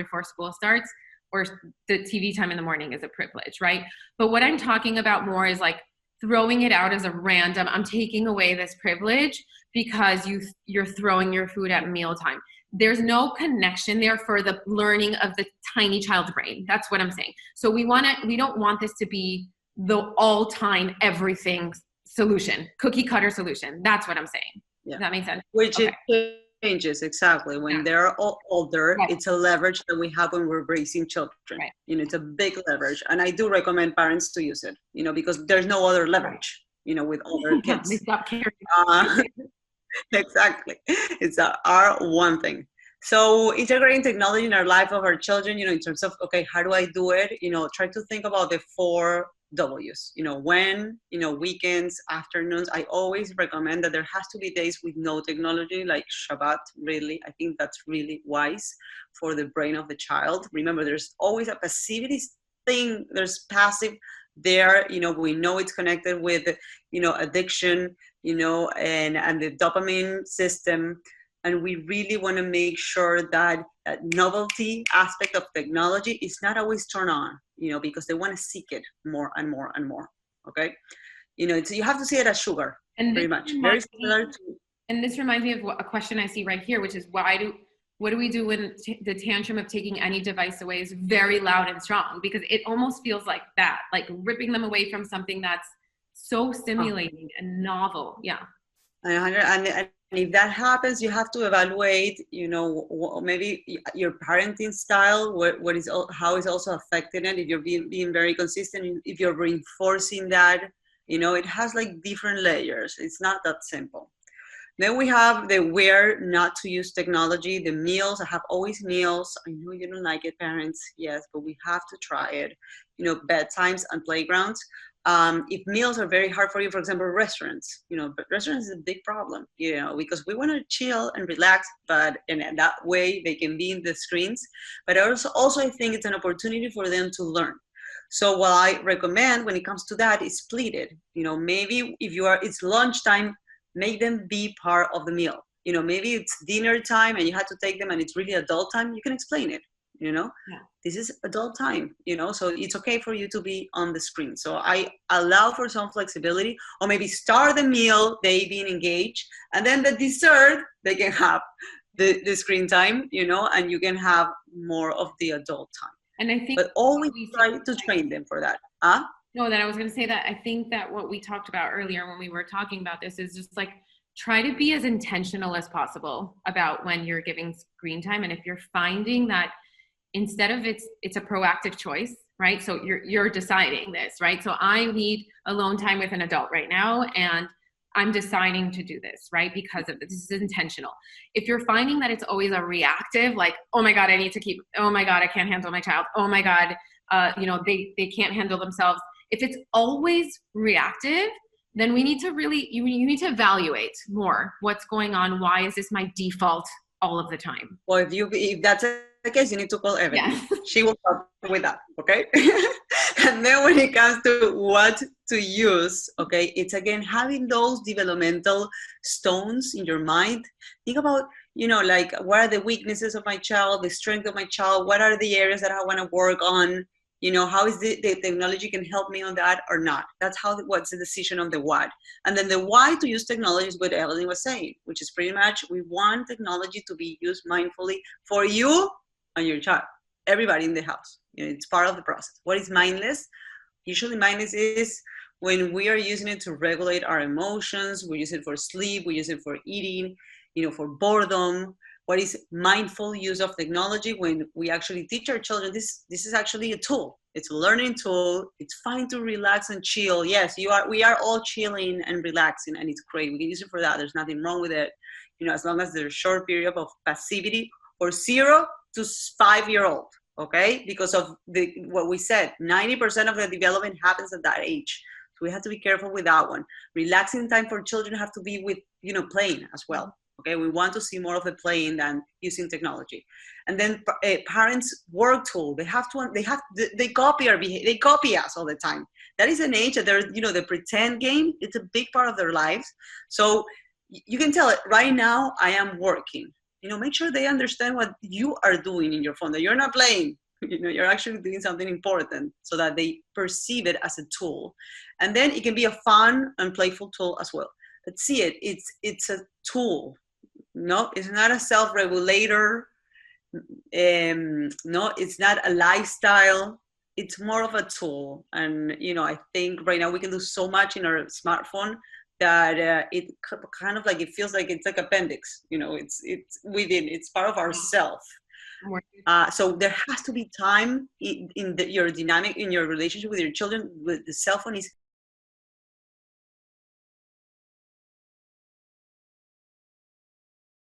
before school starts, or the TV time in the morning is a privilege, right? But what I'm talking about more is like throwing it out as a random, I'm taking away this privilege because you're throwing your food at mealtime. There's no connection there for the learning of the tiny child's brain. That's what I'm saying. So we don't want this to be the all-time everything solution, cookie cutter solution. That's what I'm saying. Yeah. Does that make sense? Which okay. It changes, exactly. When they're older, right. It's a leverage that we have when we're raising children. Right. You know, it's a big leverage. And I do recommend parents to use it, you know, because there's no other leverage, you know, with older kids. They stop caring. Exactly. It's our one thing. So integrating technology in our life of our children, you know, in terms of, okay, how do I do it? You know, try to think about the 4 W's, you know, when, you know, weekends, afternoons. I always recommend that there has to be days with no technology, like Shabbat, really. I think that's really wise for the brain of the child. Remember, there's always a passivity thing. There's passive there, you know, we know it's connected with, you know, addiction, you know, and the dopamine system. And we really want to make sure that that novelty aspect of technology is not always turned on, you know, because they want to seek it more and more and more. Okay. You know, you have to see it as sugar, and pretty much. Very similar to. And this reminds me of a question I see right here, which is what do we do when the tantrum of taking any device away is very loud and strong? Because it almost feels like that, like ripping them away from something that's so stimulating and novel. Yeah. And if that happens, you have to evaluate, you know, maybe your parenting style, how is also affecting it. If you're being very consistent, if you're reinforcing that, you know, it has like different layers. It's not that simple. Then we have the where not to use technology, the meals. I have always meals. I know you don't like it, parents. Yes, but we have to try it. You know, bedtimes and playgrounds. If meals are very hard for you, for example, restaurants, you know, but restaurants is a big problem, you know, because we want to chill and relax, but in that way they can be in the screens. But also I think it's an opportunity for them to learn. So what I recommend when it comes to that is split it. You know, maybe if it's lunchtime, make them be part of the meal. You know, maybe it's dinner time and you have to take them and it's really adult time, you can explain it. You know, This is adult time, you know, so it's okay for you to be on the screen. So I allow for some flexibility, or maybe start the meal, they being engaged, and then the dessert, they can have the screen time, you know, and you can have more of the adult time. And I think, but always try to train them for that. No, that I was going to say that I think that what we talked about earlier when we were talking about this is just like, try to be as intentional as possible about when you're giving screen time. And if you're finding that instead of it's a proactive choice, right? So you're deciding this, right? So I need alone time with an adult right now, and I'm deciding to do this, right? Because of this is intentional. If you're finding that it's always a reactive, like, oh my God, oh my God, I can't handle my child. Oh my God, you know, they can't handle themselves. If it's always reactive, then we need to really, you need to evaluate more what's going on. Why is this my default all of the time? Well, if that's the case, you need to call Evan. Yeah. She will help with that, okay? And then when it comes to what to use, okay, it's again having those developmental stones in your mind. Think about, you know, like, what are the weaknesses of my child, the strength of my child, what are the areas that I want to work on, you know, how is the technology can help me on that or not. That's what's the decision on the what. And then the why to use technology is what Evelyn was saying, which is pretty much we want technology to be used mindfully for you and your child, everybody in the house. You know, it's part of the process. What is mindless? Usually mindless is when we are using it to regulate our emotions, we use it for sleep, we use it for eating, you know, for boredom. What is mindful use of technology? When we actually teach our children, this is actually a tool. It's a learning tool. It's fine to relax and chill. Yes, we are all chilling and relaxing, and it's great. We can use it for that. There's nothing wrong with it. You know, as long as there's a short period of passivity for 0 to 5-year-old, okay? Because of what we said, 90% of the development happens at that age. So we have to be careful with that one. Relaxing time for children have to be with, you know, playing as well. Okay, we want to see more of the playing than using technology. And then parents' work tool. They copy our behavior. They copy us all the time. That is an age that they're, you know, the pretend game. It's a big part of their lives. So you can tell it right now. I am working. make sure they understand what you are doing in your phone, that you're not playing. You're actually doing something important, so that they perceive it as a tool. And then it can be a fun and playful tool as well. But see it, it's a tool. No, it's not a self-regulator. No, it's not a lifestyle. It's more of a tool. And I think right now we can do so much in our smartphone that it kind of like, it feels like it's like appendix. It's within, it's part of ourself. So there has to be time in your dynamic, in your relationship with your children. With the cell phone is